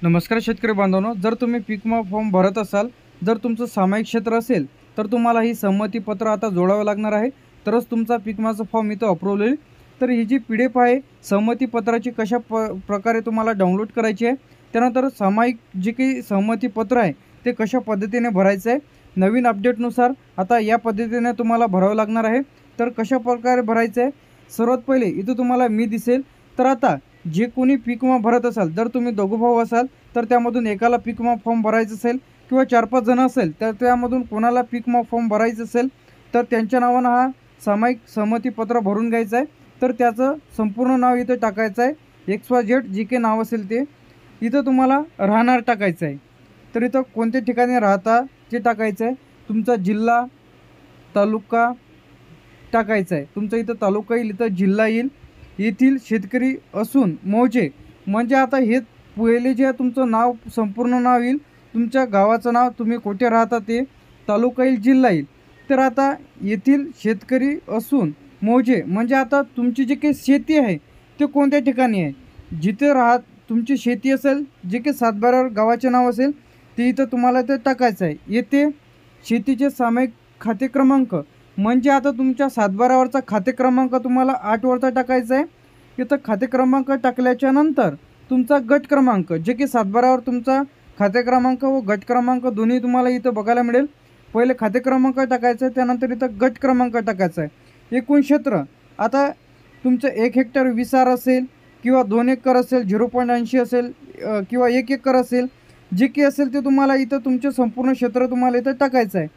नमस्कार शेतकरी बांधवांनो, जर तुम्ही पीक विमा फॉर्म भरत असाल, जर तुमचं सामायिक क्षेत्र असेल तर तुम्हाला ही संमतीपत्र आता जोडावं लागणार आहे, तरच तुमचा पीक विमाचा फॉर्म इथं अप्रूव्हल होईल। तर ही जी PDF आहे संमतीपत्राची कशा प्रकारे तुम्हाला डाउनलोड करायची आहे, त्यानंतर सामायिक जे काही संमतीपत्र आहे ते कशा पद्धतीने भरायचं आहे, नवीन अपडेटनुसार आता या पद्धतीने तुम्हाला भरावं लागणार आहे। तर कशा प्रकारे भरायचं आहे, सर्वात पहिले इथं तुम्हाला मी दिसेल। तर आता जे कोणी पीक विमा भरत असाल, जर तुम्ही दोघं भाऊ असाल तर त्यामधून एकाला पीक विमा फॉर्म भरायचं असेल किंवा 4-5 जण असेल तर त्यामधून कोणाला पीक विमा फॉर्म भरायचं असेल तर त्यांच्या नावानं हा सामायिक संमतीपत्र भरून घ्यायचं आहे। तर त्याचं संपूर्ण नाव इथं टाकायचं आहे, XYZ जे काही नाव असेल ते इथं तुम्हाला राहणार टाकायचं आहे। तर इथं कोणत्या ठिकाणी राहता ते टाकायचं आहे, तुमचा जिल्हा तालुका टाकायचा आहे, तुमचं इथं तालुका येईल, इथं जिल्हा येईल, येथील शेतकरी असून मौजे म्हणजे आता हे पहिले जे तुमचं नाव संपूर्ण नाव येईल, तुमच्या गावाचं नाव, तुम्ही कुठे राहता ते, तालुका येईल, जिल्हा येईल। तर आता येथील शेतकरी असून मौजे म्हणजे आता तुमची जी काही शेती आहे ते कोणत्या ठिकाणी आहे, जिथे तुमची शेती असेल, जे काही सातबाऱ्यावर गावाचे नाव असेल ते इथं तुम्हाला ते टाकायचं आहे। येथे शेतीचे सामायिक खाते क्रमांक म्हणजे आता तुमच्या सातबाऱ्यावरचा खाते क्रमांक तुम्हाला 8 वरचा टाकायचा आहे। इथं खाते क्रमांक टाकल्याच्या नंतर तुमचा गट क्रमांक, जे की सातबाऱ्यावर तुमचा खाते क्रमांक व गट क्रमांक दोन्ही तुम्हाला इथं बघायला मिळेल। पहिले खाते क्रमांक टाकायचं आहे, त्यानंतर इथं गट क्रमांक टाकायचा आहे। एकूण क्षेत्र आता तुमचं 1 हेक्टर 20 आर असेल किंवा 2 एकर असेल, 0.80 असेल किंवा 1 एकर असेल, जे काही असेल ते तुम्हाला इथं तुमचे संपूर्ण क्षेत्र तुम्हाला इथं टाकायचं आहे।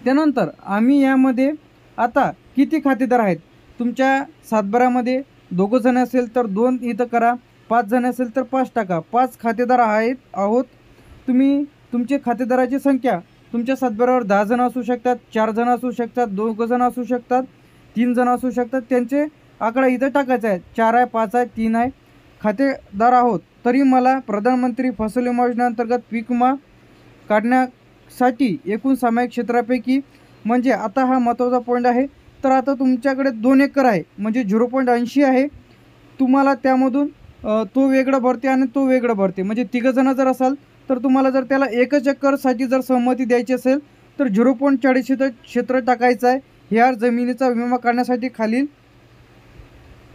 त्यानंतर आम्ही यामध्ये आता किती खातेदार आहेत, तुमच्या सातबाऱ्यामध्ये 2 जण असेल तर 2 इथं करा, 5 जण असेल तर 5 टाका, 5 खातेदार आहोत तुम्ही। तुमचे खातेदाराची संख्या तुमच्या सातबाऱ्यावर 10 जण असू शकतात, 4 जण असू शकतात, 2 जण असू शकतात, 3 जण असू शकतात, त्यांचे आकडा इथं टाकायचा आहे। 4 आहे, 5 आहे, 3 आहे खातेदार आहोत, तरी मला प्रधानमंत्री फसल विमा योजनेअंतर्गत पीक विमा काढण्यासाठी एकूण सामायिक क्षेत्रापैकी म्हणजे आता हा महत्त्वाचा पॉईंट आहे। तर आता तुमच्याकडे 2 एकर आहे म्हणजे 0.80 आहे, तुम्हाला त्यामधून तो वेगळा भरते आणि तो वेगळा भरते, म्हणजे 3 जण जर असाल तर तुम्हाला जर त्याला 1 एकरसाठी जर सहमती द्यायची असेल तर 0.40 क्षेत्र टाकायचं आहे। ह्या जमिनीचा विमा काढण्यासाठी खालील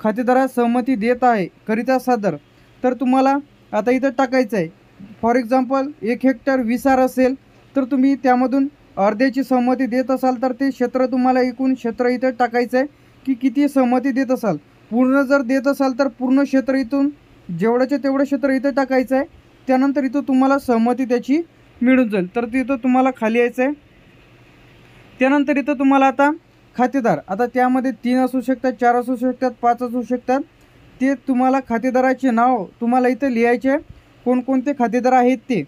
खातेदारास सहमती देत आहे करिता सादर, तर तुम्हाला आता इथं टाकायचं आहे। फॉर एक्झाम्पल 1 हेक्टर 20 आर असेल तर तुम्ही त्यामधून अर्ध्याची सहमती देत असाल तर ते क्षेत्र तुम्हाला एकूण क्षेत्र इथं टाकायचं आहे की किती सहमती देत असाल। पूर्ण जर देत असाल तर पूर्ण क्षेत्र इथून जेवढ्याचे तेवढं क्षेत्र इथं टाकायचं आहे, त्यानंतर इथं तुम्हाला सहमती त्याची मिळून जाईल। तर तिथं तुम्हाला खाली यायचं आहे। त्यानंतर इथं तुम्हाला आता खातेदार, आता त्यामध्ये 3 असू शकतात, 4 असू शकतात, 5 असू शकतात, ते तुम्हाला खातेदाराचे नाव तुम्हाला इथं लिहायचे आहे, कोणकोणते खातेदार आहेत ते।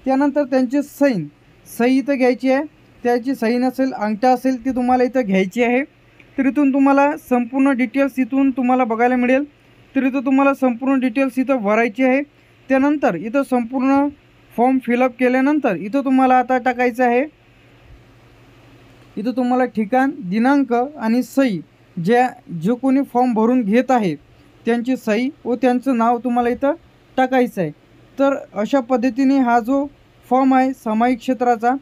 त्यानंतर त्यांचे सही इथं घ्यायची आहे, त्याची सही नसेल, अंगठा असेल ती तुम्हाला इथं घ्यायची आहे। तर इथून तुम्हाला संपूर्ण डिटेल्स इथून तुम्हाला बघायला मिळेल। तर इथं तुम्हाला संपूर्ण डिटेल्स इथं भरायची आहे। त्यानंतर इथं संपूर्ण फॉर्म फिलअप केल्यानंतर इथं तुम्हाला आता टाकायचं आहे, इथं तुम्हाला ठिकाण, दिनांक आणि सही, जो कोणी फॉर्म भरून घेत आहे त्यांची सही व त्यांचं नाव तुम्हाला इथं टाकायचं आहे। तर अशा पद्धतीने हा जो फॉर्म आहे सामायिक क्षेत्राचा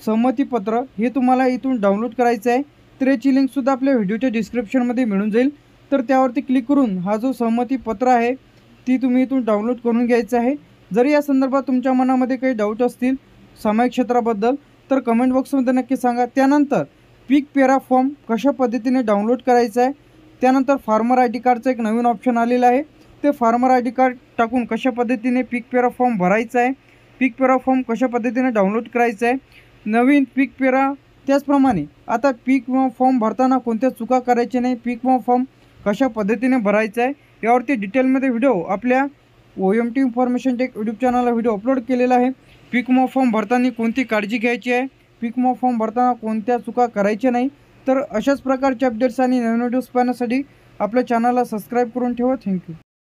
संमतीपत्र हे तुम्हाला इथून डाउनलोड करायचं आहे। तर याची लिंकसुद्धा आपल्या व्हिडिओच्या डिस्क्रिप्शनमध्ये मिळून जाईल। तर त्यावरती क्लिक करून हा जो संमतीपत्र आहे ती तुम्ही इथून डाउनलोड करून घ्यायचं आहे। जर या संदर्भात तुमच्या मनामध्ये काही डाऊट असतील सामायिक क्षेत्राबद्दल तर कमेंट बॉक्समध्ये नक्की सांगा। त्यानंतर पीक पेरा फॉर्म कशा पद्धतीने डाउनलोड करायचा आहे, त्यानंतर फार्मर ID कार्डचं एक नवीन ऑप्शन आलेलं आहे, ते फार्मर ID कार्ड टाकून कशा पद्धतीने पीक पेरा फॉर्म भरायचा आहे, पीक पेरा फॉर्म कशा पद्धतीने डाउनलोड करायचा आहे, नवीन पीक पेरा, त्याचप्रमाणे आता पीक विमा फॉर्म भरताना कोणत्या चुका करायच्या नाही, पीक विमा फॉर्म कशा पद्धतीने भरायचा आहे यावरती डिटेलमध्ये व्हिडिओ आपल्या OMT इन्फॉर्मेशन टेक यूट्यूब चॅनलला व्हिडिओ अपलोड केलेला आहे। पीक विमा फॉर्म भरताना कोणती काळजी घ्यायची आहे, पीक विमा फॉर्म भरताना कोणत्या चुका करायच्या नाही। तर अशाच प्रकारचे अपडेट्स आणि नवीन व्हिडिओज पाहण्यासाठी आपल्या चॅनलला सबस्क्राईब करून ठेवा। थँक्यू।